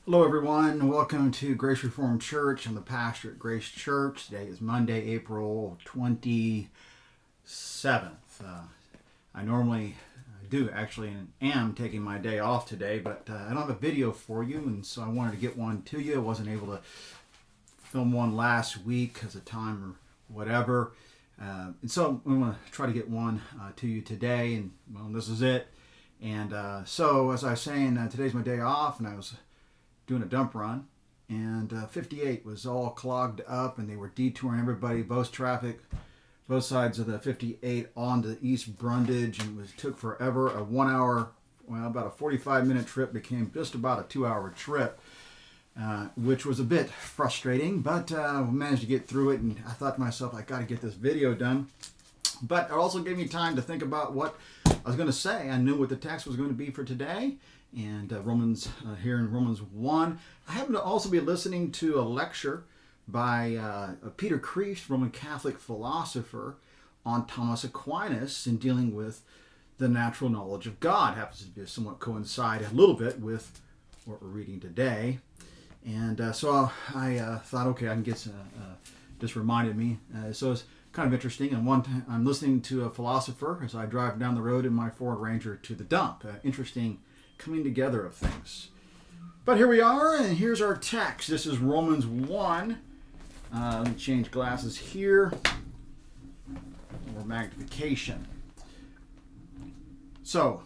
Hello, everyone. Welcome to Grace Reformed Church. I'm the pastor at Grace Church. Today is Monday, April 27th. I normally do actually and am taking my day off today, but I don't have a video for you, and so I wanted to get one to you. I wasn't able to film one last week because of time or whatever. And so I'm going to try to get one to you today, and well, this is it. And so, as I was saying, today's my day off, and I was doing a dump run, and 58 was all clogged up, and they were detouring everybody, both sides of the 58 onto the East Brundage, and it took forever. A 1 hour, well, about a 45-minute trip became just about a 2-hour trip, which was a bit frustrating, but we managed to get through it, and I thought to myself, I got to get this video done. But it also gave me time to think about what I was going to say. I knew what the text was going to be for today, and here in Romans 1. I happen to also be listening to a lecture by Peter Kreeft, Roman Catholic philosopher, on Thomas Aquinas in dealing with the natural knowledge of God. Happens to be somewhat coincide a little bit with what we're reading today. And so I thought, okay, I can get just reminded me. So it's kind of interesting. And one time I'm listening to a philosopher as I drive down the road in my Ford Ranger to the dump. Interesting coming together of things. But here we are, and here's our text. This is Romans 1. Let me change glasses here for magnification. So,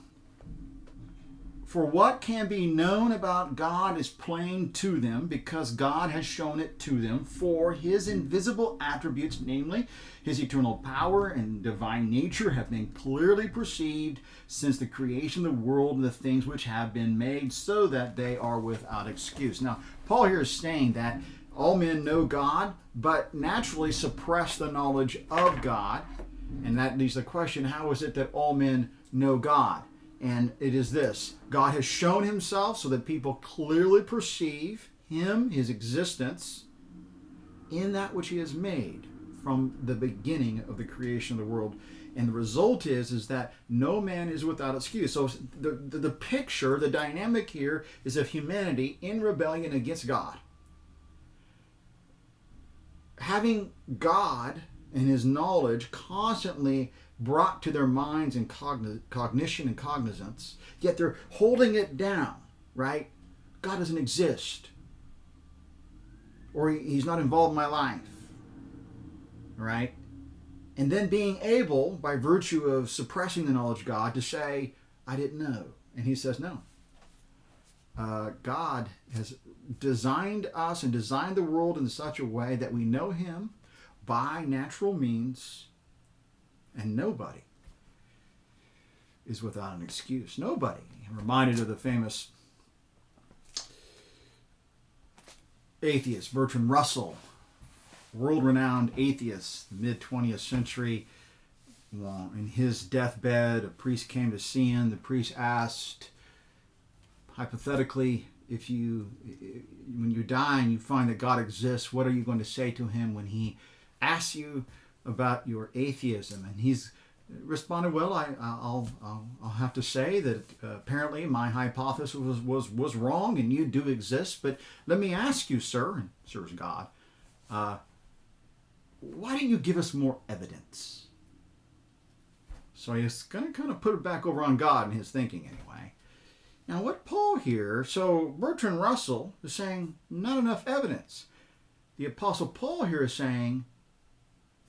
for what can be known about God is plain to them, because God has shown it to them. For his invisible attributes, namely his eternal power and divine nature, have been clearly perceived since the creation of the world and the things which have been made, so that they are without excuse. Now, Paul here is saying that all men know God, but naturally suppress the knowledge of God. And that leaves the question, how is it that all men know God? And it is this: God has shown himself so that people clearly perceive him, his existence, in that which he has made from the beginning of the creation of the world. And the result is that no man is without excuse. So the picture, the dynamic here is of humanity in rebellion against God. Having God and his knowledge constantly brought to their minds and cognition and cognizance, yet they're holding it down, right? God doesn't exist, or he's not involved in my life, right? And then being able, by virtue of suppressing the knowledge of God, to say, I didn't know. And he says, no. God has designed us and designed the world in such a way that we know him by natural means, and nobody is without an excuse. Nobody. I'm reminded of the famous atheist Bertrand Russell, world-renowned atheist, mid-20th century. Well, in his deathbed, a priest came to see him. The priest asked, hypothetically, when you die and you find that God exists, what are you going to say to him when he asks you about your atheism? And he's responded, well, I'll have to say that apparently my hypothesis was wrong, and you do exist, but let me ask you, sir, and sir is God, why don't you give us more evidence? So he's going to kind of put it back over on God in his thinking anyway. Now what Paul here, so Bertrand Russell is saying not enough evidence. The Apostle Paul here is saying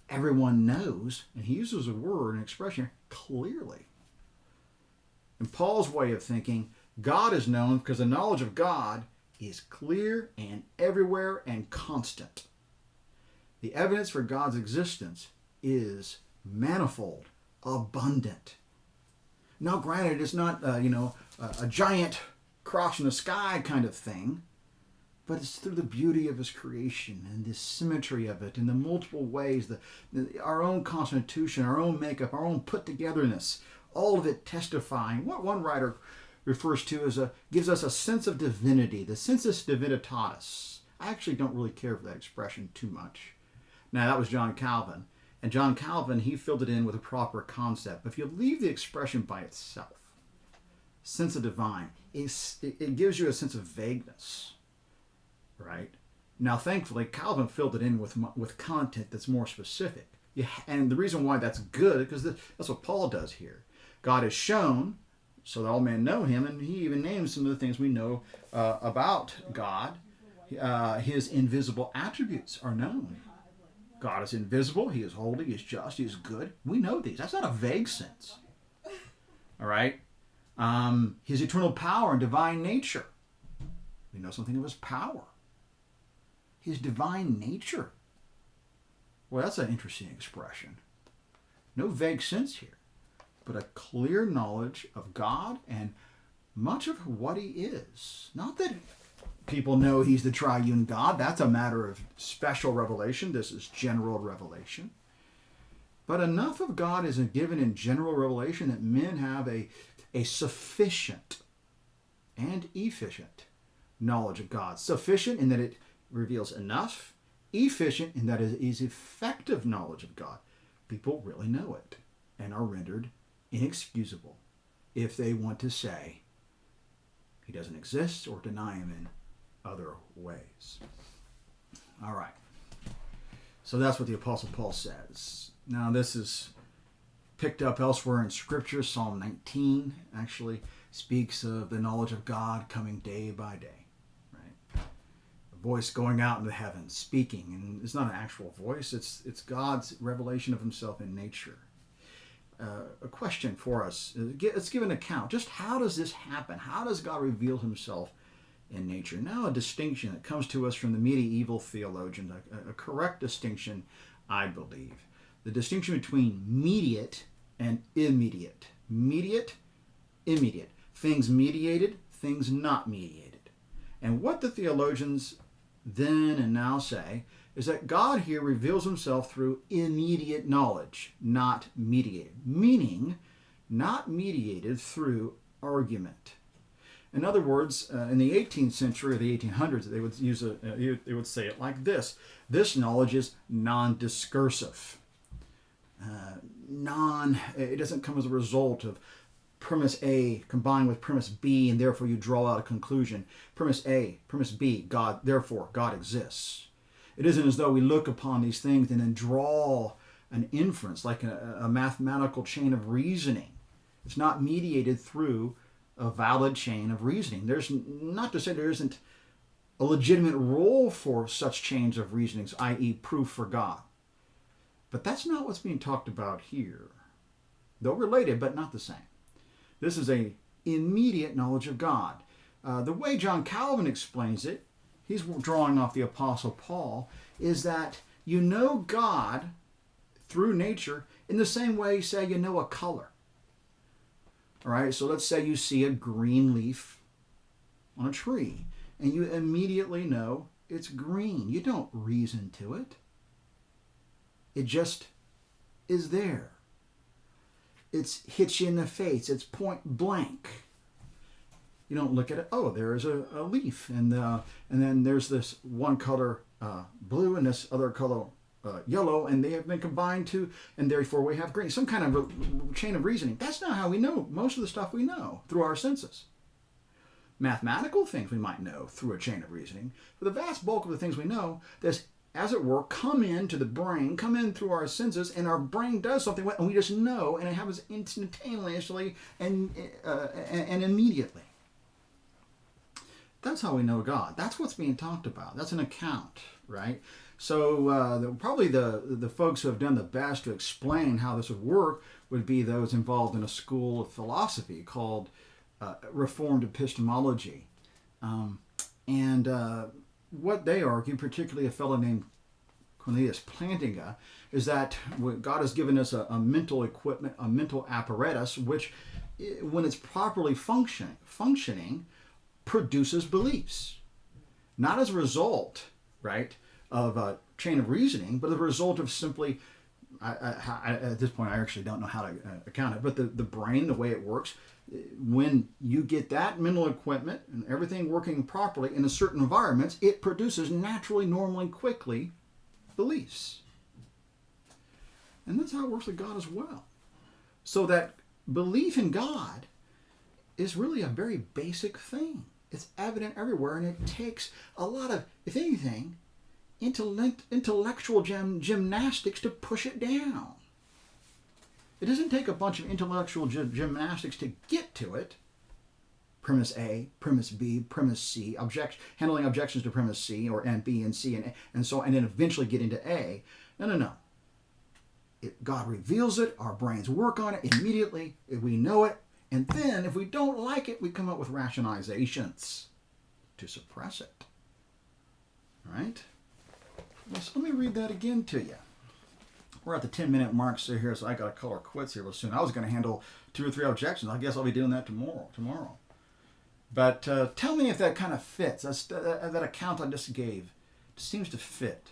everyone knows, and he uses a word, an expression, clearly. In Paul's way of thinking, God is known because the knowledge of God is clear and everywhere and constant. The evidence for God's existence is manifold, abundant. Now, granted, it's not, a giant cross in the sky kind of thing, but it's through the beauty of his creation and the symmetry of it and the multiple ways, our own constitution, our own makeup, our own put-togetherness, all of it testifying. What one writer refers to as gives us a sense of divinity, the sensus divinitatis. I actually don't really care for that expression too much. Now, that was John Calvin. And John Calvin, he filled it in with a proper concept. But if you leave the expression by itself, sense of divine, it gives you a sense of vagueness. right? Now, thankfully, Calvin filled it in with content that's more specific. Yeah, and the reason why that's good is because that's what Paul does here. God is shown so that all men know him, and he even names some of the things we know about God. His invisible attributes are known. God is invisible, he is holy, he is just, he is good. We know these. That's not a vague sense. All right? His eternal power and divine nature. We know something of his power. His divine nature. Well, that's an interesting expression. No vague sense here, but a clear knowledge of God and much of what he is. Not that people know he's the triune God. That's a matter of special revelation. This is general revelation. But enough of God is given in general revelation that men have a sufficient and efficient knowledge of God. Sufficient in that it reveals enough, efficient in that it is effective knowledge of God. People really know it and are rendered inexcusable if they want to say he doesn't exist or deny him in other ways. All right. So that's what the Apostle Paul says. Now this is picked up elsewhere in Scripture. Psalm 19 actually speaks of the knowledge of God coming day by day. Right? A voice going out into the heavens, speaking. And it's not an actual voice. It's God's revelation of himself in nature. A question for us. Let's give an account. Just how does this happen? How does God reveal himself in nature? Now a distinction that comes to us from the medieval theologians, a correct distinction, I believe. The distinction between mediate and immediate. Mediate, immediate. Things mediated, things not mediated. And what the theologians then and now say is that God here reveals himself through immediate knowledge, not mediated. Meaning, not mediated through argument. In other words, in the 18th century or the 1800s, they would they would say it like this: this knowledge is non-discursive. It doesn't come as a result of premise A combined with premise B, and therefore you draw out a conclusion. Premise A, premise B, therefore God exists. It isn't as though we look upon these things and then draw an inference, like a mathematical chain of reasoning. It's not mediated through a valid chain of reasoning. There's not to say there isn't a legitimate role for such chains of reasonings, i.e. proof for God. But that's not what's being talked about here. Though related, but not the same. This is a immediate knowledge of God. The way John Calvin explains it, he's drawing off the Apostle Paul, is that you know God through nature in the same way, say, you know a color. All right, so let's say you see a green leaf on a tree, and you immediately know it's green. You don't reason to it. It just is there. It's hits you in the face. It's point blank. You don't look at it. Oh, there is a leaf, and then there's this one color blue and this other color yellow, and they have been combined to, and therefore we have green. Some kind of chain of reasoning. That's not how we know most of the stuff we know through our senses. Mathematical things we might know through a chain of reasoning, but the vast bulk of the things we know, there's, as it were, come into the brain, come in through our senses, and our brain does something, and we just know, and it happens instantaneously and immediately. That's how we know God. That's what's being talked about. That's an account, right? So probably the folks who have done the best to explain how this would work would be those involved in a school of philosophy called Reformed Epistemology. What they argue, particularly a fellow named Cornelius Plantinga, is that God has given us a mental equipment, a mental apparatus, which, when it's properly functioning, produces beliefs. Not as a result, right, of a chain of reasoning, but as a result of simply, at this point I actually don't know how to account it, but the brain, the way it works, when you get that mental equipment and everything working properly in a certain environment, it produces naturally, normally, quickly beliefs. And that's how it works with God as well. So that belief in God is really a very basic thing. It's evident everywhere, and it takes a lot of, if anything, intellectual gymnastics to push it down. It doesn't take a bunch of intellectual gymnastics to get to it. Premise A, premise B, premise C, handling objections to premise C, or and B and C and so on, and then eventually get into A. No. God reveals it, our brains work on it immediately, if we know it, and then if we don't like it, we come up with rationalizations to suppress it. All right? So let me read that again to you. We're at the 10-minute mark here, so I got to call it quits here real soon. I was going to handle 2 or 3 objections. I guess I'll be doing that tomorrow. But tell me if that kind of fits. That account I just gave seems to fit,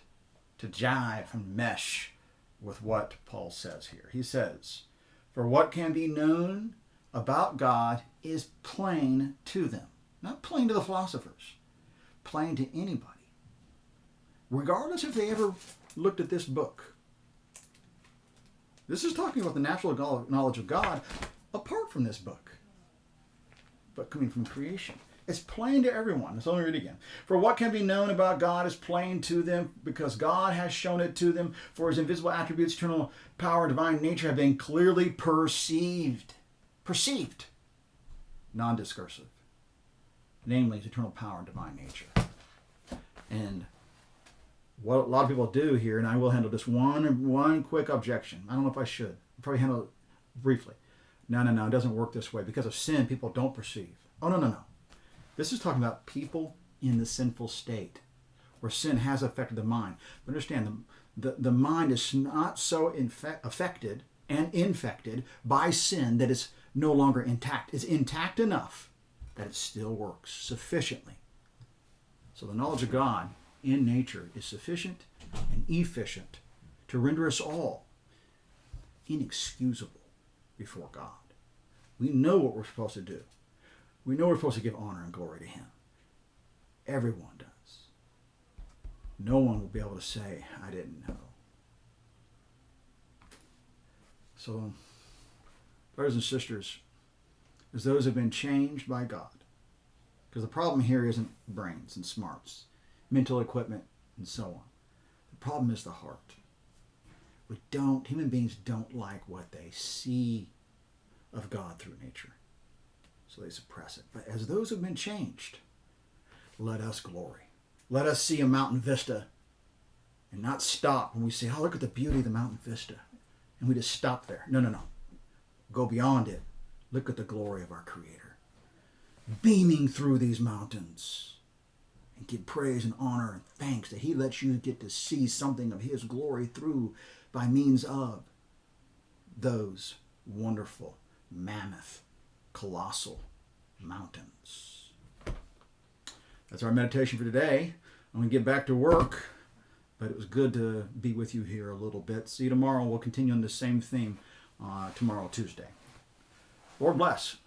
to jive and mesh with what Paul says here. He says, "For what can be known about God is plain to them." Not plain to the philosophers, plain to anybody, regardless if they ever looked at this book. This is talking about the natural knowledge of God apart from this book, but coming from creation. It's plain to everyone. So let me read it again. "For what can be known about God is plain to them, because God has shown it to them. For his invisible attributes, eternal power, and divine nature have been clearly perceived. Perceived. Non-discursive. Namely, his eternal power and divine nature." And what a lot of people do here, and I will handle this one quick objection. I don't know if I should. I'll probably handle it briefly. No, it doesn't work this way. Because of sin, people don't perceive. Oh, no. This is talking about people in the sinful state, where sin has affected the mind. But understand, the mind is not so affected and infected by sin that it's no longer intact. It's intact enough that it still works sufficiently. So the knowledge of God in nature is sufficient and efficient to render us all inexcusable before God. We know what we're supposed to do. We know we're supposed to give honor and glory to him. Everyone does. No one will be able to say, "I didn't know." So, brothers and sisters, as those who have been changed by God, because the problem here isn't brains and smarts, mental equipment, and so on. The problem is the heart. Human beings don't like what they see of God through nature, so they suppress it. But as those who've been changed, let us glory. Let us see a mountain vista and not stop when we say, "Oh, look at the beauty of the mountain vista," and we just stop there. No. Go beyond it. Look at the glory of our Creator beaming through these mountains, and give praise and honor and thanks that he lets you get to see something of his glory through by means of those wonderful, mammoth, colossal mountains. That's our meditation for today. I'm going to get back to work, but it was good to be with you here a little bit. See you tomorrow. We'll continue on the same theme tomorrow, Tuesday. Lord bless.